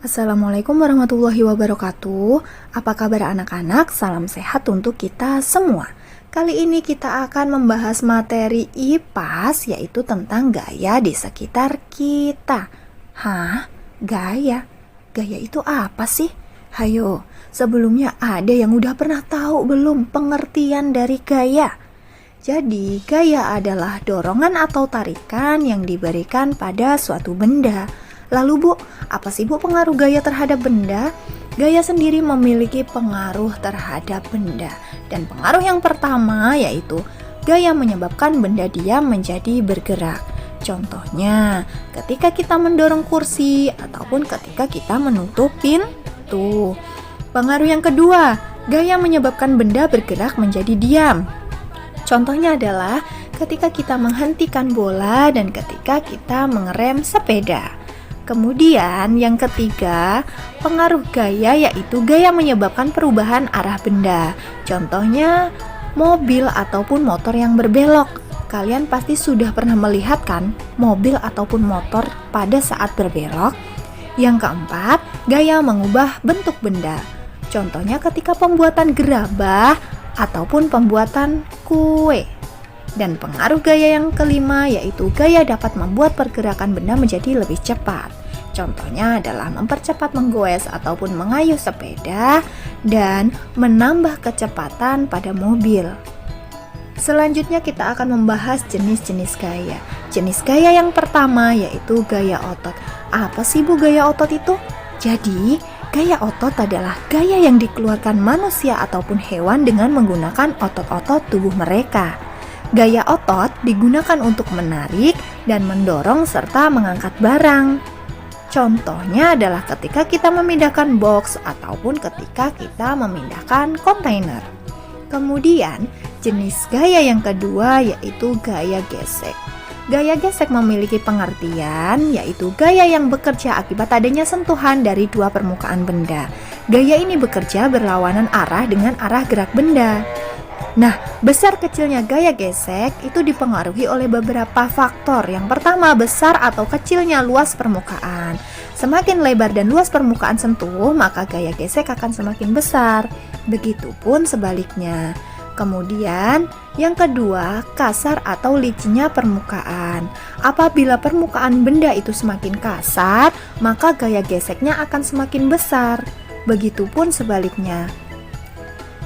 Assalamualaikum warahmatullahi wabarakatuh. Apa kabar anak-anak? Salam sehat untuk kita semua. Kali ini kita akan membahas materi IPAS, yaitu tentang gaya di sekitar kita. Hah? Gaya? Gaya itu apa sih? Hayo, sebelumnya ada yang udah pernah tahu belum pengertian dari gaya? Jadi, gaya adalah dorongan atau tarikan yang diberikan pada suatu benda. Lalu Bu, apa sih Bu pengaruh gaya terhadap benda? Gaya sendiri memiliki pengaruh terhadap benda. Dan pengaruh yang pertama yaitu gaya menyebabkan benda diam menjadi bergerak. Contohnya, ketika kita mendorong kursi ataupun ketika kita menutup pintu. Pengaruh yang kedua, gaya menyebabkan benda bergerak menjadi diam. Contohnya adalah ketika kita menghentikan bola dan ketika kita mengerem sepeda. Kemudian yang ketiga, pengaruh gaya yaitu gaya menyebabkan perubahan arah benda. Contohnya mobil ataupun motor yang berbelok. Kalian pasti sudah pernah melihat kan mobil ataupun motor pada saat berbelok. Yang keempat, gaya mengubah bentuk benda. Contohnya ketika pembuatan gerabah ataupun pembuatan kue. Dan pengaruh gaya yang kelima yaitu gaya dapat membuat pergerakan benda menjadi lebih cepat. Contohnya adalah mempercepat menggoes ataupun mengayuh sepeda dan menambah kecepatan pada mobil. Selanjutnya kita akan membahas jenis-jenis gaya. Jenis gaya yang pertama yaitu gaya otot. Apa sih Bu gaya otot itu? Jadi, gaya otot adalah gaya yang dikeluarkan manusia ataupun hewan dengan menggunakan otot-otot tubuh mereka. Gaya otot digunakan untuk menarik dan mendorong serta mengangkat barang. Contohnya adalah ketika kita memindahkan box ataupun ketika kita memindahkan kontainer. Kemudian, jenis gaya yang kedua yaitu gaya gesek. Gaya gesek memiliki pengertian yaitu gaya yang bekerja akibat adanya sentuhan dari dua permukaan benda. Gaya ini bekerja berlawanan arah dengan arah gerak benda. Nah, besar kecilnya gaya gesek itu dipengaruhi oleh beberapa faktor. Yang pertama, besar atau kecilnya luas permukaan. Semakin lebar dan luas permukaan sentuh, maka gaya gesek akan semakin besar. Begitupun sebaliknya. Kemudian, yang kedua, kasar atau licinnya permukaan. Apabila permukaan benda itu semakin kasar, maka gaya geseknya akan semakin besar. Begitupun sebaliknya.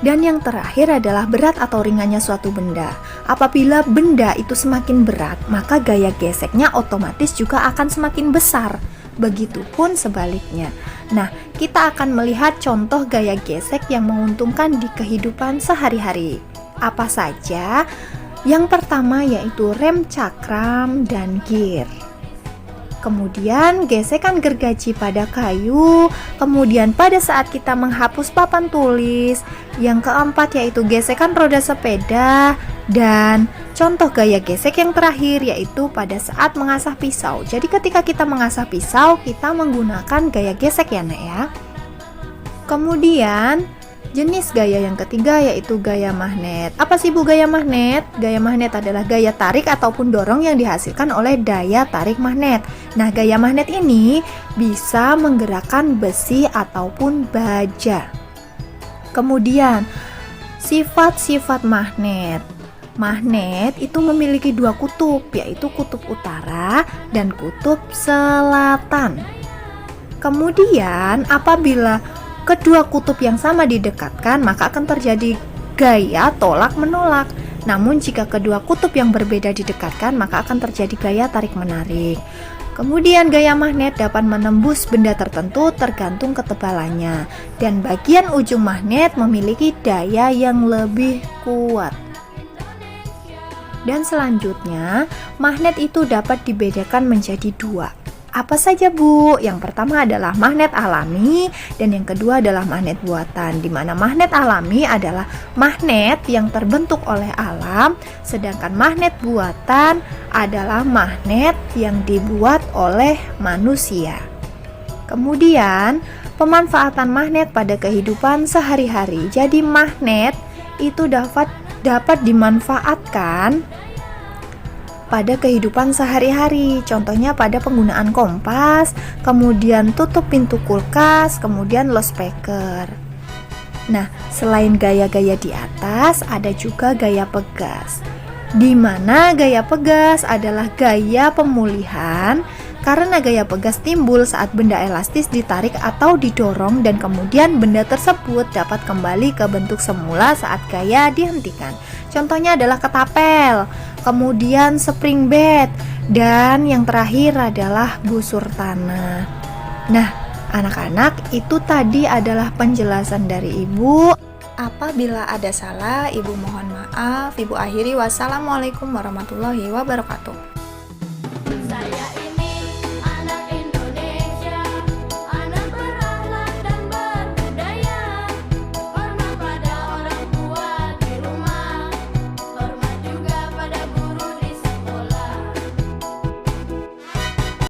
Dan yang terakhir adalah berat atau ringannya suatu benda. Apabila benda itu semakin berat, maka gaya geseknya otomatis juga akan semakin besar. Begitupun sebaliknya. Nah, kita akan melihat contoh gaya gesek yang menguntungkan di kehidupan sehari-hari. Apa saja? Yang pertama yaitu rem cakram dan gear. Kemudian gesekan gergaji pada kayu. Kemudian pada saat kita menghapus papan tulis. Yang keempat yaitu gesekan roda sepeda. Dan contoh gaya gesek yang terakhir yaitu pada saat mengasah pisau. Jadi ketika kita mengasah pisau, kita menggunakan gaya gesek ya Nek ya. Kemudian jenis gaya yang ketiga yaitu gaya magnet. Apa sih Bu gaya magnet? Gaya magnet adalah gaya tarik ataupun dorong yang dihasilkan oleh daya tarik magnet. Nah, gaya magnet ini bisa menggerakkan besi ataupun baja. Kemudian, sifat-sifat magnet. Magnet itu memiliki dua kutub, yaitu kutub utara dan kutub selatan. Kemudian, apabila kedua kutub yang sama didekatkan, maka akan terjadi gaya tolak-menolak. Namun jika kedua kutub yang berbeda didekatkan, maka akan terjadi gaya tarik-menarik. Kemudian gaya magnet dapat menembus benda tertentu tergantung ketebalannya. Dan bagian ujung magnet memiliki daya yang lebih kuat. Dan selanjutnya, magnet itu dapat dibedakan menjadi dua. Apa saja Bu? Yang pertama adalah magnet alami dan yang kedua adalah magnet buatan. Di mana magnet alami adalah magnet yang terbentuk oleh alam, sedangkan magnet buatan adalah magnet yang dibuat oleh manusia. Kemudian, pemanfaatan magnet pada kehidupan sehari-hari. Jadi magnet itu dapat dimanfaatkan pada kehidupan sehari-hari. Contohnya pada penggunaan kompas, kemudian tutup pintu kulkas, kemudian loudspeaker. Nah, selain gaya-gaya di atas, ada juga gaya pegas. Di mana gaya pegas adalah gaya pemulihan, karena gaya pegas timbul saat benda elastis ditarik atau didorong dan kemudian benda tersebut dapat kembali ke bentuk semula saat gaya dihentikan. Contohnya adalah ketapel, kemudian spring bed, dan yang terakhir adalah busur tanah. Nah, anak-anak, itu tadi adalah penjelasan dari Ibu. Apabila ada salah, Ibu mohon maaf. Ibu akhiri, wassalamualaikum warahmatullahi wabarakatuh.